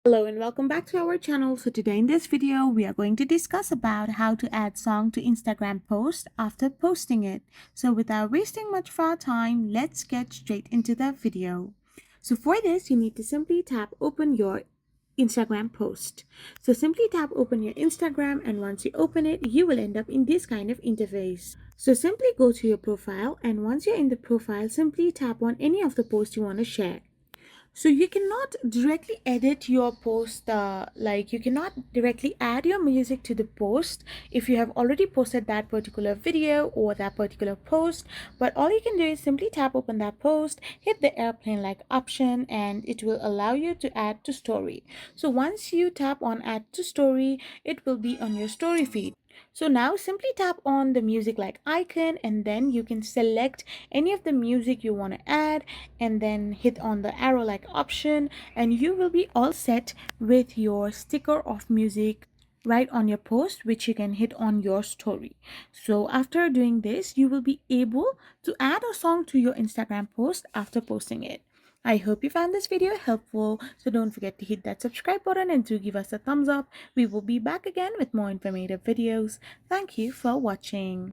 Hello and welcome back to our channel. So today in this video we are going to discuss about how to add song to Instagram post after posting it. So without wasting much of our time, let's get straight into the video. So for this you need to simply tap open your Instagram post. So simply tap open your Instagram, and once you open it you will end up in this kind of interface. So simply go to your profile, and once you're in the profile simply tap on any of the posts you want to share. So you cannot directly edit your post, like you cannot directly add your music to the post if you have already posted that particular video or that particular post. But all you can do is simply tap open that post, hit the airplane like option, and it will allow you to add to story. So once you tap on add to story, it will be on your story feed. So now simply tap on the music like icon, and then you can select any of the music you want to add, and then hit on the arrow like option, and you will be all set with your sticker of music right on your post, which you can hit on your story. So after doing this you will be able to add a song to your Instagram post after posting it. I hope you found this video helpful, so don't forget to hit that subscribe button and to give us a thumbs up. We will be back again with more informative videos. Thank you for watching.